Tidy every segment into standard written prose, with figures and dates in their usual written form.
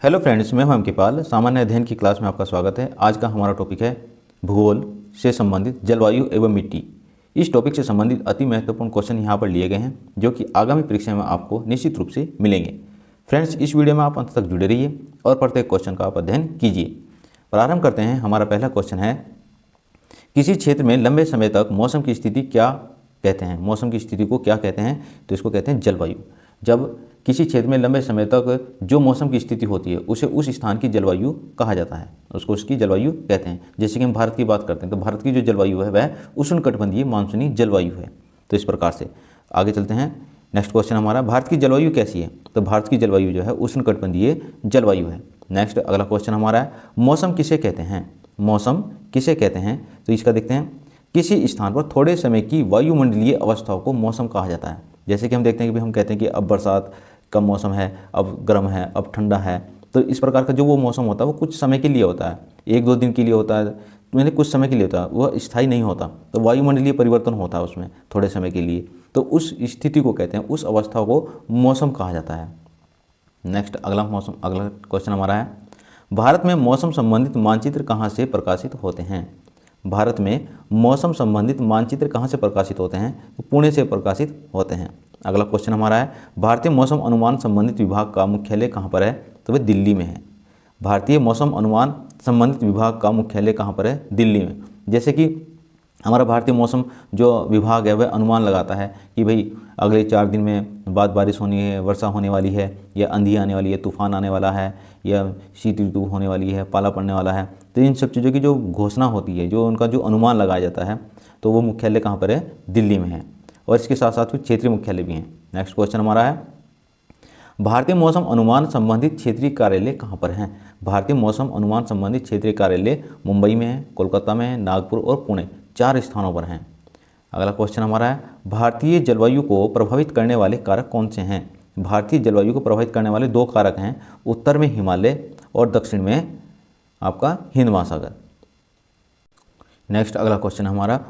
Hello friends, मैं हूं अंकित पाल। सामान्य अध्ययन की क्लास में आपका स्वागत है। आज का हमारा टॉपिक है भूगोल से संबंधित जलवायु एवं मिट्टी। इस टॉपिक से संबंधित अति महत्वपूर्ण क्वेश्चन यहाँ पर लिए गए हैं जो कि आगामी परीक्षा में आपको निश्चित रूप से मिलेंगे। फ्रेंड्स, इस वीडियो में आप अंत तक जुड़े रहिए और प्रत्येक क्वेश्चन का आप अध्ययन कीजिए। प्रारंभ करते हैं। हमारा पहला क्वेश्चन है, किसी क्षेत्र में लंबे समय तक मौसम की स्थिति क्या कहते हैं? मौसम की स्थिति को क्या कहते हैं? तो इसको कहते हैं जलवायु। जब किसी क्षेत्र में लंबे समय तक जो मौसम की स्थिति होती है उसे उस स्थान की जलवायु कहा जाता है, उसको उसकी जलवायु कहते हैं। जैसे कि हम भारत की बात करते हैं तो भारत की जो जलवायु है वह उष्णकटिबंधीय मानसूनी जलवायु है। तो इस प्रकार से आगे चलते हैं। नेक्स्ट क्वेश्चन हमारा, भारत की जलवायु कैसी है? तो भारत की जलवायु जो है उष्णकटिबंधीय जलवायु है। नेक्स्ट अगला क्वेश्चन हमारा है, मौसम किसे कहते हैं? मौसम किसे कहते हैं? तो इसका देखते हैं। किसी स्थान पर थोड़े समय की वायुमंडलीय अवस्थाओं को मौसम कहा जाता है। जैसे कि हम देखते हैं कि हम कहते हैं कि अब बरसात का मौसम है, अब गर्म है, अब ठंडा है। तो इस प्रकार का जो वो मौसम होता है वो कुछ समय के लिए होता है, एक दो दिन के लिए होता है, मैंने कुछ समय के लिए होता है, वह स्थायी नहीं होता। तो वायुमंडलीय परिवर्तन होता है उसमें थोड़े समय के लिए, तो उस स्थिति को कहते हैं, उस अवस्था को मौसम कहा जाता है। नेक्स्ट अगला क्वेश्चन हमारा है, भारत में मौसम संबंधित मानचित्र कहाँ से प्रकाशित होते हैं? भारत में मौसम संबंधित मानचित्र कहाँ से प्रकाशित होते हैं? तो पुणे से प्रकाशित होते हैं। अगला क्वेश्चन हमारा है, भारतीय मौसम अनुमान संबंधित विभाग का मुख्यालय कहाँ पर है? तो वह दिल्ली में है। भारतीय मौसम अनुमान संबंधित विभाग का मुख्यालय कहाँ पर है? दिल्ली में। जैसे कि हमारा भारतीय मौसम जो विभाग है वह अनुमान लगाता है कि भाई अगले 4 दिन में बाद बारिश होनी है, वर्षा होने वाली है, या आंधी आने वाली है, तूफान आने वाला है, या शीत ऋतु होने वाली है, पाला पड़ने वाला है। तो इन सब चीज़ों की जो घोषणा होती है, जो उनका जो अनुमान लगाया जाता है, तो वो मुख्यालय कहाँ पर है? दिल्ली में है। और इसके साथ साथ कुछ क्षेत्रीय मुख्यालय भी हैं। नेक्स्ट क्वेश्चन हमारा है, भारतीय मौसम अनुमान संबंधित क्षेत्रीय कार्यालय कहाँ पर हैं? भारतीय मौसम अनुमान संबंधित क्षेत्रीय कार्यालय मुंबई में है, कोलकाता में है, नागपुर और पुणे, 4 स्थानों पर हैं। अगला क्वेश्चन हमारा है, भारतीय जलवायु को प्रभावित करने वाले कारक कौन से हैं? भारतीय जलवायु को प्रभावित करने वाले 2 कारक हैं, उत्तर में हिमालय और दक्षिण में आपका हिंद महासागर। नेक्स्ट अगला क्वेश्चन हमारा,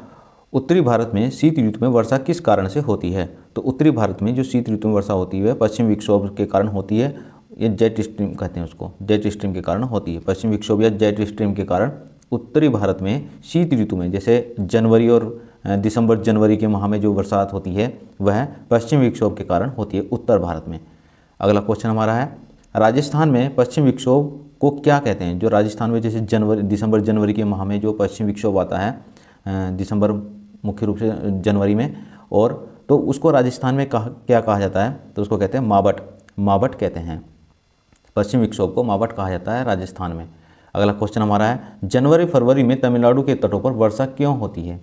उत्तरी भारत में शीत ऋतु में वर्षा किस कारण से होती है? तो उत्तरी भारत में जो शीत ऋतु में वर्षा होती है पश्चिम विक्षोभ के कारण होती है। ये जेट स्ट्रीम कहते हैं उसको, जेट स्ट्रीम के कारण होती है। पश्चिम विक्षोभ या जेट स्ट्रीम के कारण उत्तरी भारत में शीत ऋतु में, जैसे जनवरी और दिसंबर जनवरी के माह में जो बरसात होती है वह पश्चिम विक्षोभ के कारण होती है उत्तर भारत में। अगला क्वेश्चन हमारा है, राजस्थान में पश्चिम विक्षोभ को क्या कहते हैं? जो राजस्थान में जैसे दिसंबर जनवरी के माह में जो पश्चिम विक्षोभ आता है, दिसंबर मुख्य रूप से जनवरी में, और तो उसको राजस्थान में क्या कहा जाता है? तो उसको कहते हैं मावठ। मावठ कहते हैं, पश्चिम विक्षोभ को मावठ कहा जाता है राजस्थान में। अगला क्वेश्चन हमारा है, जनवरी फरवरी में तमिलनाडु के तटों पर वर्षा क्यों होती है?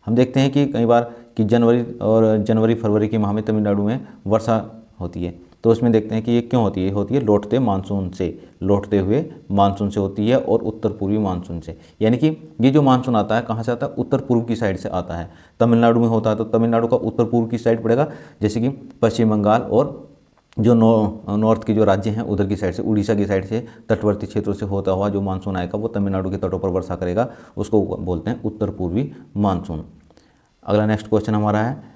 हम देखते हैं कि कई बार कि जनवरी फरवरी के माह में तमिलनाडु में वर्षा होती है। तो उसमें देखते हैं कि ये क्यों होती है? होती है लौटते मानसून से, लौटते हुए मानसून से होती है, और उत्तर पूर्वी मानसून से। यानी कि ये जो मानसून आता है कहाँ से आता है? उत्तर पूर्व की साइड से आता है। तमिलनाडु में होता है तो तमिलनाडु का उत्तर पूर्व की साइड पड़ेगा, जैसे कि पश्चिम बंगाल और जो नॉर्थ के जो राज्य हैं उधर की साइड से, उड़ीसा की साइड से, तटवर्ती क्षेत्रों से होता हुआ जो मानसून आएगा वो तमिलनाडु के तटों पर वर्षा करेगा, उसको बोलते हैं उत्तर पूर्वी मानसून। अगला नेक्स्ट क्वेश्चन हमारा है,